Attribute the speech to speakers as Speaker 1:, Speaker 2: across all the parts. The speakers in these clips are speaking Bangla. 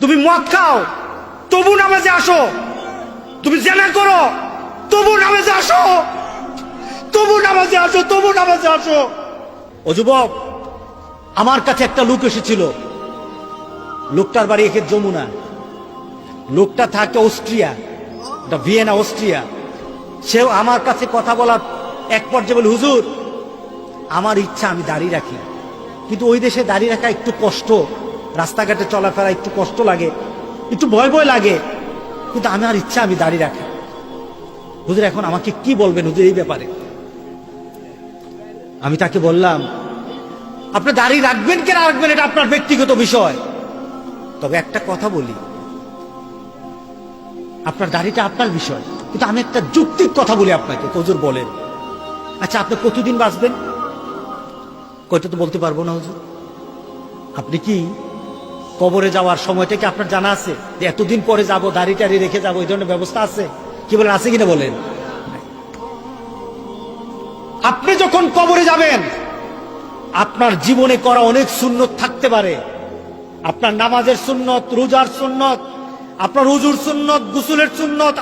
Speaker 1: তুমি মদ খাও তবু নামাজে আসো, তুমি জেনা করো তবু নামাজে আসো, তবু নামাজে আসো, তবু নামাজে আসো। ও যুবক, আমার কাছে একটা লোক এসেছিল, লোকটার বাড়ি একে যমুনা, লোকটা থাকে অস্ট্রিয়া, ভিয়েনা অস্ট্রিয়া। সেও আমার কাছে কথা বলার এক পর্যায়ে বলে, হুজুর আমার ইচ্ছা আমি দাঁড়িয়ে রাখি, কিন্তু ওই দেশে দাঁড়িয়ে রাখা একটু কষ্ট, রাস্তাঘাটে চলাফেরা একটু কষ্ট লাগে, একটু ভয় ভয় লাগে, কিন্তু আমার ইচ্ছা আমি দাঁড়িয়ে রাখি। হুজুর এখন আমাকে কি বলবেন হুজুর এই ব্যাপারে? আমি তাকে বললাম, আপনি দাঁড়িয়ে রাখবেন কেন রাখবেন এটা আপনার ব্যক্তিগত বিষয়, তবে একটা কথা বলি, আপনার দাড়িটা আপনার বিষয়, কিন্তু আমি একটা যৌক্তিক কথা বলি আপনাকে। হুজুর বলেন, আচ্ছা আপনি কতদিন বাঁচবেন? কয়টা তো বলতে পারবো না হুজুর। আপনি কি কবরে যাওয়ার সময়টা কি আপনার জানা আছে যে এতদিন পরে যাব, দাড়ি টাড়ি রেখে যাবো, এই ধরনের ব্যবস্থা আছে? কি বলেন, আছে কিনা বলেন? আপনি যখন কবরে যাবেন, আপনার জীবনে করা অনেক সুন্নত থাকতে পারে, আপনার নামাজের সুন্নত, রোজার সুন্নত, আপনার উজুর সুন্নত, গোসলের সুন্নত,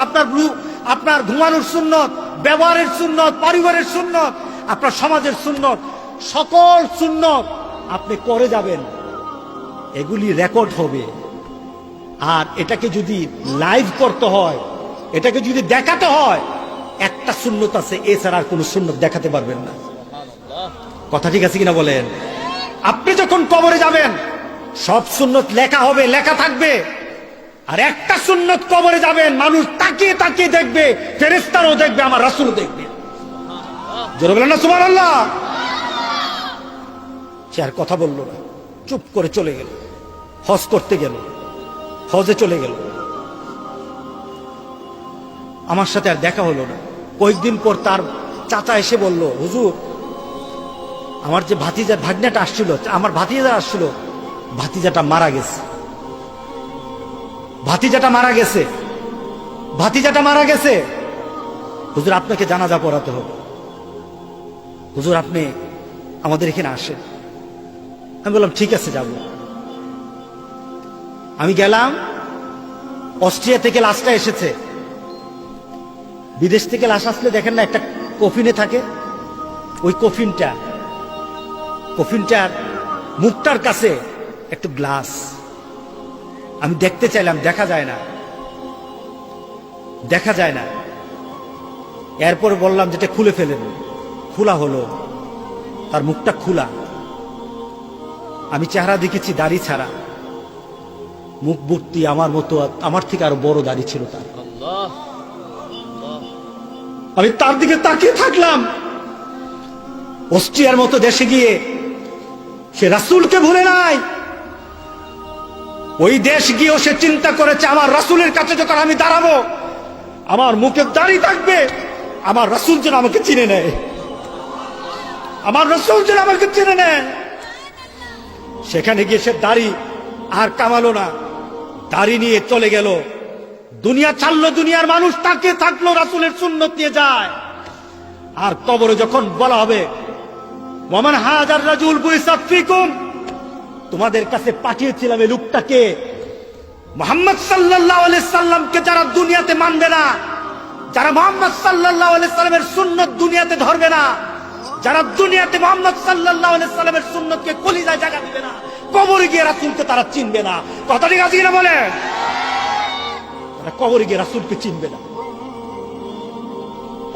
Speaker 1: আপনার ঘুমানোর সুন্নত, ব্যবহারের সুন্নত, পরিবারের সুন্নত, আপনার সমাজের সুন্নত, সকল সুন্নত আপনি করে যাবেন, এগুলি রেকর্ড হবে। আর এটাকে যদি লাইভ করতে হয়, এটাকে যদি দেখাতে হয়, একটা সুন্নত আছে, এছাড়া আর কোনো সুন্নত দেখাতে পারবেন না। কথা ঠিক আছে কিনা বলেন? আপনি যখন কবরে যাবেন, সব সুন্নত লেখা হবে, লেখা থাকবে, আর একটা সুন্নত কবরে যাবেন, মানুষ তাকিয়ে তাকিয়ে দেখবে, ফেরেশতারাও দেখবে, আমার রাসূল দেখবে। জোরে বলেন না সুবহানাল্লাহ। সে আর কথা বলল না, চুপ করে চলে গেল। হজ করতে গেল, হজে চলে গেল, আমার সাথে আর দেখা হলো না। কয়েকদিন পর তার চাচা এসে বলল, হুজুর আমার যে ভাতিজার ভাগ্নাটা আসছিল, আমার ভাতিজা আসছিল, ভাতিজাটা মারা গেছে, ভাতিজাটা মারা গেছে, ভাতিজাটা মারা গেছে। হুজুর আপনাকে জানাজা পড়াতে হবে, হুজুর আপনি আমাদের এখানে আসেন। আমি বললাম ঠিক আছে যাব। আমি গেলাম, অস্ট্রিয়া থেকে লাশটা এসেছে। বিদেশ থেকে লাশ আসলে দেখেন না একটা কফিনে থাকে, ওই কফিনটার মুখটার কাছে একটু গ্লাস। আমি দেখতে চাইলাম, দেখা যায় না, দেখা যায় না। এরপর বললাম যেটা খুলে ফেলেন, খোলা হলো, তার মুখটা খোলা। আমি চেহারা দেখেছি দাড়ি ছাড়া, মুখ ভর্তি আমার মতো, আমার থেকে আরো বড় দাড়ি ছিল তার। আমি তার দিকে তাকিয়ে থাকলাম। অস্ট্রিয়ার মতো দেশে গিয়ে সে রাসূলকে ভুলে নাই। ওই দেশ গিয়েও সে চিন্তা করেছে, আমার রাসূলের কাছে যখন আমি দাঁড়াবো, আমার মুখে দাড়ি থাকবে, আমার রাসূল যেন আমাকে চিনে নেয়, আমার রাসূল যেন আমাকে চিনে নেয়। সেখানে গিয়ে সে দাড়ি আর কামালো না, দাড়ি নিয়ে চলে গেল, দুনিয়া ছাড়লো, দুনিয়ার মানুষ তাকে থাকলো, রাসূলের সুন্নত নিয়ে যায়। আর কবরে যখন বলা হবে, ওয়ামান হাজার রাজুল বুইসাত ফিকুম, তোমাদের কাছে পাঠিয়েছিলাম এই লোকটাকে, মুহাম্মদ সাল্লাল্লাহু আলাইহি সাল্লামকে যারা দুনিয়াতে মানবে না, যারা মুহাম্মদ সাল্লাল্লাহু আলাইহি সাল্লামের সুন্নত দুনিয়াতে ধরবে না, যারা দুনিয়াতে মুহাম্মদ সাল্লাল্লাহু আলাইহি সাল্লামের সুন্নতকে কলিজায় জায়গা দিবে না, কবরে গিয়ে রাসূলকে তারা চিনবে না। কথা ঠিক আছে কিনা বলে? তারা কবরে গিয়ে রাসূলকে চিনবে না।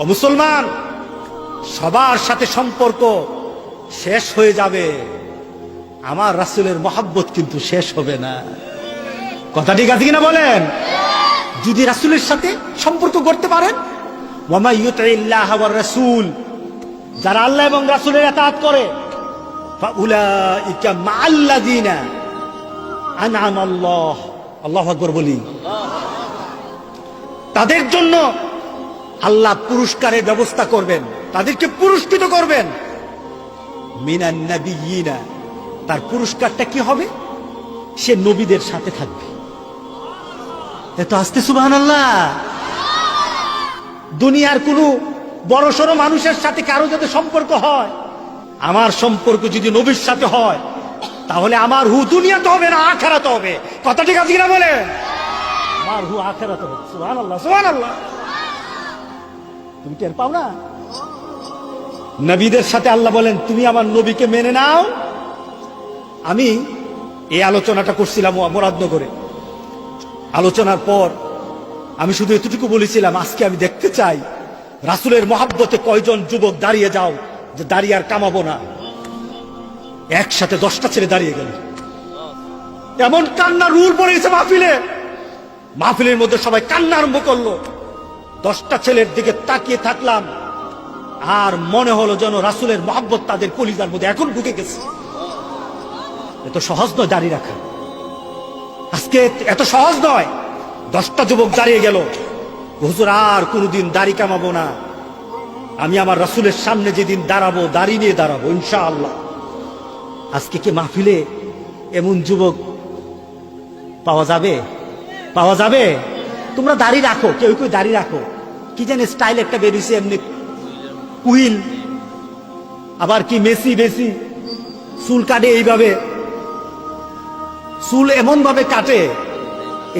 Speaker 1: ও মুসলমান, সবার সাথে সম্পর্ক শেষ হয়ে যাবে, আমার রাসূলের মহব্বত কিন্তু শেষ হবে না। কথা ঠিক আছে কিনা বলেন? যদি রাসূলের সাথে সম্পর্ক করতে পারেন, ওয়া মা ইউতিল্লাহ ওয়ার রাসূল, যারা আল্লাহ এবং রাসূলের ইতাআত করে, ফাউলাইকা মাআল্লাযিনা আনআমা আল্লাহ, আল্লাহু আকবার বলি, তাদের জন্য আল্লাহ পুরস্কারের ব্যবস্থা করবেন, তাদেরকে পুরস্কৃত করবেন। মিনান নাবিয়িনা, তার পুরস্কারটা কি হবে? সে নবীদের সাথে থাকবে। এত আস্তে সুবহানাল্লাহ। দুনিয়ার কোনো বড় সড়ো মানুষের সাথে কারো যাতে সম্পর্ক হয়, আমার সম্পর্ক যদি নবীর সাথে হয়, তাহলে আমার হু দুনিয়াতে হবে না আখেরাতে হবে। কথা ঠিক আছে কিনা বলে? আমার হু আখেরাতে হবে। সুবহানাল্লাহ, সুবহানাল্লাহ। তুমি টের পাও না? নবীদের সাথে আল্লাহ বলেন তুমি আমার নবীকে মেনে নাও। আমি এই আলোচনাটা করছিলাম মুরাদনগরে। আলোচনার পর আমি শুধু এতটুকু বলেছিলাম, আজকে আমি দেখতে চাই রাসূলের মহাব্বতে কয়জন যুবক দাঁড়িয়ে যাও, যে দাঁড়িয়ে আর কামাবো না। একসাথে 10টা ছেলে দাঁড়িয়ে গেল। এমন কান্নার রুল পড়েছে মাহফিলে, মাহফিলের মধ্যে সবাই কান্না আরম্ভ করলো। 10টা ছেলের দিকে তাকিয়ে থাকলাম, আর মনে হলো যেন রাসূলের মহব্বত তাদের কলিজার মধ্যে এখন ঢুকে গেছে। এত সহজ নয় দাঁড়িয়ে রাখা, আজকে এত সহজ নয়। 10টা যুবক দাঁড়িয়ে গেল, হুজুর আর কোনোদিন দাড়ি কামাবো না, আমি আমার রাসূলের সামনে যেদিন দাঁড়াবো দাড়ি নিয়ে দাঁড়াবো ইনশাআল্লাহ। আজকে কি মাহফিলে এমন যুবক পাওয়া যাবে? পাওয়া যাবে? তোমরা দাড়ি রাখো, কেউ কেউ দাড়ি রাখো, কি জানি স্টাইল একটা বেরিয়েছে এমনি কুইন, আবার কি মেসি মেসি চুল কাটে এইভাবে, চুল এমন ভাবে কাটে,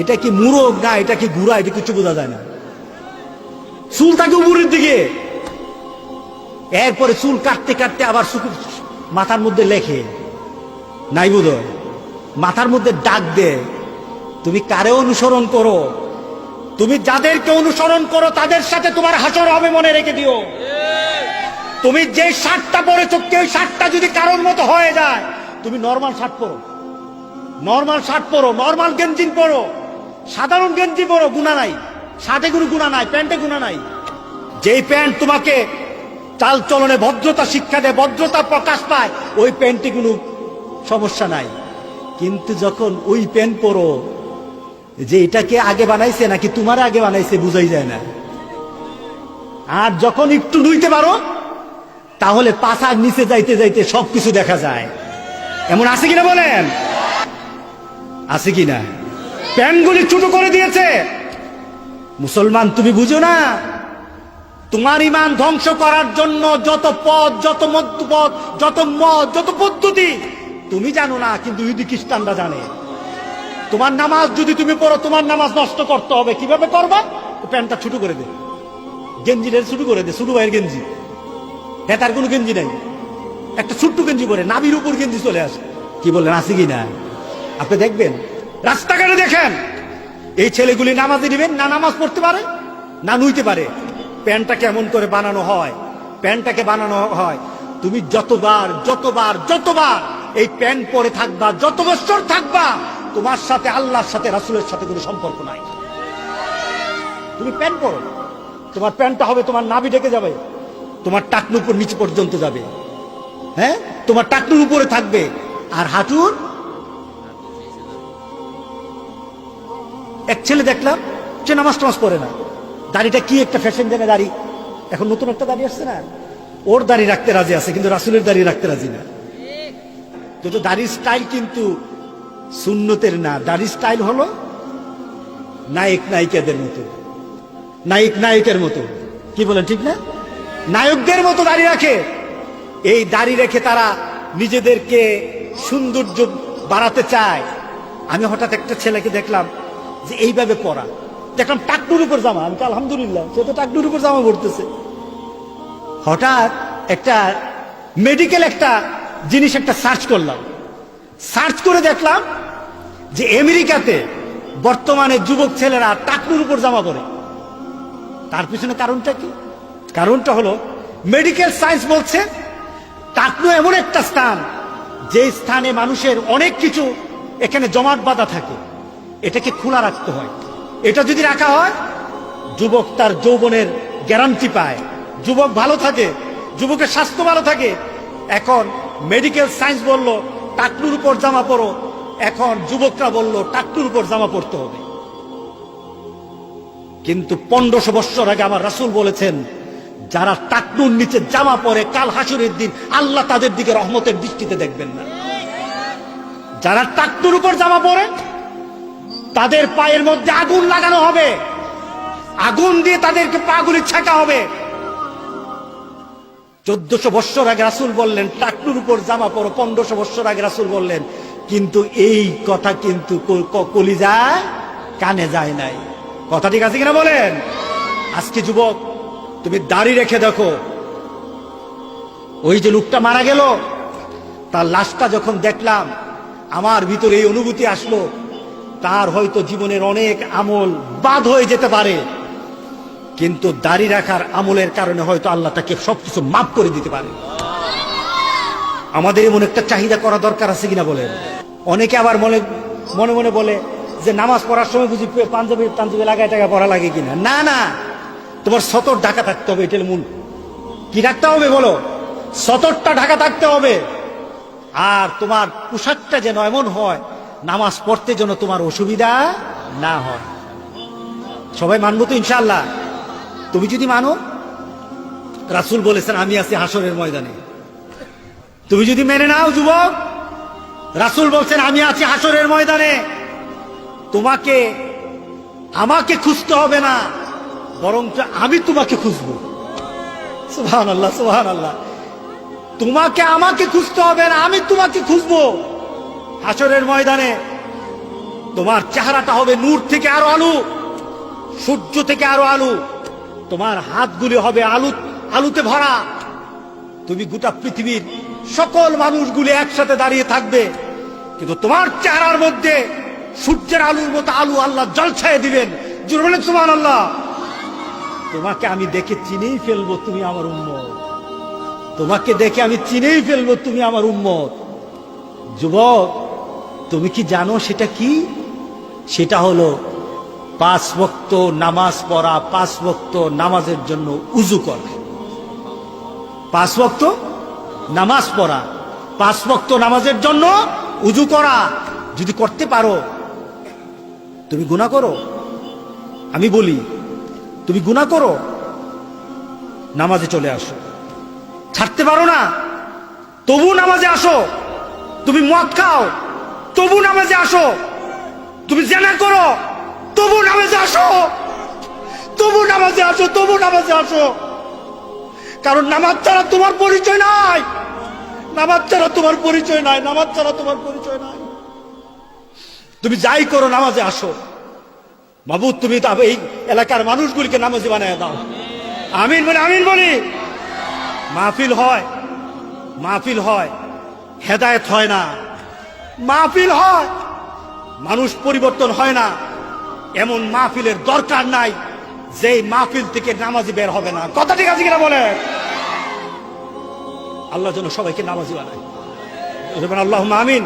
Speaker 1: এটা কি মুরগ না এটা কি গুড়া, এটা কিছু বোঝা যায় না। চুল থাকে উপরের দিকে, এরপরে চুল কাটতে কাটতে আবার মাথার মধ্যে লেখে নাই বোধ, মাথার মধ্যে ডাক দে। তুমি কারে অনুসরণ করো? তুমি যাদেরকে অনুসরণ করো তাদের সাথে তোমার হাসর হবে, মনে রেখে দিও। তুমি যে শার্টটা পরেছো, কেউ শার্টটা যদি কারোর মতো হয়ে যায়, তুমি নরমাল শার্ট পরো, নরমাল শার্ট পরো, নরমাল গেঞ্জি পরো, সাধারণ গেঞ্জি পরো, গুণা নাই। শার্টে কোনো গুণা নাই, প্যান্টে গুণা নাই। যেই প্যান্ট তোমাকে চাল চলনে ভদ্রতা শিক্ষা দেয়, ভদ্রতা প্রকাশ পায়, ওই প্যান্টে কোনো সমস্যা নাই। কিন্তু যখন ওই প্যান্ট পরো, যে এটাকে আগে বানাইছে নাকি তোমার আগে বানাইছে বুঝাই যায় না। আর যখন একটু নুইতে পারো, তাহলে পাছার নিচে যাইতে যাইতে সবকিছু দেখা যায়। এমন আছে কিনা বলেন? আছে কিনা? প্যান্টগুলি ছোট করে দিয়েছে। মুসলমান তুমি বুঝো না, তোমার ইমান ধ্বংস করার জন্য যত পথ, যত মধ্যপথ, যত মত, যত পদ্ধতি তুমি জানো না, কিন্তু ইহুদি খ্রিস্টানরা জানে। তোমার নামাজ যদি তুমি পড়ো, তোমার নামাজ নষ্ট করতে হবে। কিভাবে করবা? প্যান্টটা ছোট করে দে, গেঞ্জিটা ছোট করে দে, ছোট ভাইয়ের গেঞ্জি, হ্যাঁ তার কোনো গেঞ্জি নাই, একটা ছোট্ট গেঞ্জি পরে নাবির উপর গেঞ্জি চলে আসে। কি বলেন, আছে কি না? আপনি দেখবেন রাস্তাঘাটে, দেখেন এই ছেলেগুলি নামাজে নেবেন না, নামাজ পড়তে পারে না নুইতে পারে। প্যান্টটা কেমন করে বানানো হয়? প্যান্টটাকে বানানো হয়, তুমি যতবার যতবার যতবার এই প্যান্ট পরে থাকবা, যত বছর থাকবা, তোমার সাথে আল্লাহর সাথে রাসূলের সাথে কোনো সম্পর্ক নাই। তুমি প্যান্ট পরো, তোমার প্যান্টটা হবে তোমার নাভি ঢেকে যাবে, তোমার টাকনুর উপর নিচে পর্যন্ত যাবে, হ্যাঁ তোমার টাকনুর উপরে থাকবে, আর হাঁটুর। এক ছেলে দেখলাম, সে নামাজ টামাজ পড়ে না, দাড়িটা কি একটা ফ্যাশন জানে দাড়ি, এখন নতুন একটা দাড়ি আসছে না, ওর দাড়ি রাখতে রাজি আছে, কিন্তু রাসূলের দাড়ি রাখতে রাজি না। কিন্তু দাড়ির স্টাইল কিন্তু সুন্নতের না, দাড়ির স্টাইল হলো নায়ক নায়িকাদের মতো, নায়ক নায়কের মতো। কি বলেন, ঠিক না? নায়কদের মতো দাড়ি রাখে। এই দাড়ি রেখে তারা নিজেদেরকে সৌন্দর্য বাড়াতে চায়। আমি হঠাৎ একটা ছেলেকে দেখলাম যে এইভাবে পরা, দেখলাম টাকনুর উপর জামা, আমি তো আলহামদুলিল্লাহ, সে তো টাকনুর উপর জামা পড়তেছে। হঠাৎ একটা মেডিকেল একটা জিনিস একটা সার্চ করলাম, সার্চ করে দেখলাম যে আমেরিকাতে বর্তমানে যুবক ছেলেরা টাকনুর উপর জামা পরে। তার পিছনে কারণটা কি? কারণটা হলো মেডিকেল সায়েন্স বলছে টাকনু এমন একটা স্থান, যে স্থানে মানুষের অনেক কিছু এখানে জমাট বাঁধা থাকে, এটাকে খোলা রাখতে হয়। এটা যদি রাখা হয়, যুবক তার যৌবনের গ্যারান্টি পায়, যুবক ভালো থাকে, যুবকের স্বাস্থ্য ভালো থাকে। এখন মেডিকেল সায়েন্স বলল টাকনুর উপর জামা পরো, এখন যুবকরা বলল টাকনুর উপর জামা পরতে হবে। কিন্তু 1500 বছর আগে আমার রাসূল বলেছেন, যারা টাকনুর নিচে জামা পরে কাল হাসরের দিন আল্লাহ তাদের দিকে রহমতের দৃষ্টিতে দেখবেন না। যারা টাকনুর উপর জামা পরে তাদের পায়ের মধ্যে আগুন লাগানো হবে, আগুন দিয়ে তাদেরকে পাগুলি ছেঁকা হবে। 1400 বৎসর আগে রাসূল বললেন টাকনুর উপর জামা পরো, 1500 বৎসর আগে রাসূল বললেন, কিন্তু এই কথা কিন্তু কলিজা কানে যায় নাই। কথা ঠিক আছে কিনা বলেন? আজকে যুবক তুমি দাড়ি রেখে দেখো, ওই যে লোকটা মারা গেল তার লাশটা যখন দেখলাম আমার ভিতরে এই অনুভূতি আসলো, তার হয়তো জীবনের অনেক আমল বাদ হয়ে যেতে পারে, কিন্তু দাড়ি রাখার আমলের কারণে হয়তো আল্লাহ তাকে সবকিছু মাফ করে দিতে পারে। আমাদের এমন একটা চাহিদা করা দরকার আছে কিনা বলেন? অনেকে আবার মনে মনে বলে যে নামাজ পড়ার সময় বুঝি পাঞ্জাবি লাগায় টাকা পড়া লাগে কিনা। না না, তোমার সতর ঢাকা থাকতে হবে, এটার মূল। কি রাখতে হবে বলো? সতরটা ঢাকা থাকতে হবে। আর তোমার পোশাকটা যেন এমন হয় নামাজ পড়তে যেন তোমার অসুবিধা না হয়। সবাই মানবো তো ইনশাআল্লাহ? তুমি যদি মানো, রাসূল বলেছেন আমি আছি হাসরের ময়দানে। তুমি যদি মেনে নাও যুবক, রাসূল বলছেন আমি আছি হাসরের ময়দানে, তোমাকে আমাকে খুঁজতে হবে না, বরং আমি তোমাকে খুঁজবো। সুবহানাল্লাহ, সুবহানাল্লাহ। তোমাকে আমাকে খুঁজতে হবে না, আমি তোমাকে খুঁজবো হাসরের ময়দানে। তোমার চেহারাটা হবে নূর থেকে আরো আলো, সূর্য থেকে আরো আলো। তোমার হাতগুলি হবে আলোতে ভরা। তুমি গোটা পৃথিবীর সকল মানুষগুলি একসাথে দাঁড়িয়ে থাকবে, কিন্তু তোমার চেহারার মধ্যে সূর্যের আলোর মতো আলো আল্লাহ ঝলসায়ে দিবেন। জোরে বলেন সুবহানাল্লাহ। তোমাকে আমি দেখে চিনেই ফেলবো তুমি আমার উম্মত। তোমাকে দেখে আমি চিনেই ফেলবো তুমি আমার উম্মত। যুবক, তুমি কি জানো সেটা কি? সেটা হলো 5 ওয়াক্ত নামাজ পড়া, 5 ওয়াক্ত নামাজের জন্য উযু করা। 5 ওয়াক্ত নামাজ পড়া, 5 ওয়াক্ত নামাজের জন্য উযু করা। যদি করতে পারো, তুমি গুনাহ করো, আমি বলি তুমি গুনাহ করো, নামাজে চলে আসো। ছাড়তে পারো না, তবু নামাজে আসো। তুমি মদ খাও, তবু নামাজে আসো। তুমি জেনা করো, তবু নামাজে আসো। তবু নামাজে আসো, তবু নামাজে আসো। কারণ নামাজ ছাড়া তোমার পরিচয় নাই। নামাজ ছাড়া তোমার পরিচয় নাই। নামাজ ছাড়া তোমার পরিচয় নাই। তুমি যাই করো, নামাজে আসো। মাবুদ, তুমি তো এই এলাকার মানুষগুলিকে নামাজি বানায় দাও। আমিন বলি, আমিন বলি। মাহফিল হয়, মাহফিল হয়, হেদায়েত হয় না। মাহফিল হয়, মানুষ পরিবর্তন হয় না। এমন মাহফিলের দরকার নাই যে মাহফিল থেকে নামাজি বের হবে না। কথা ঠিক আছে কিনা বলে? আল্লাহ যেন সবাইকে নামাজি বানায়। আল্লাহুম্মা আমিন।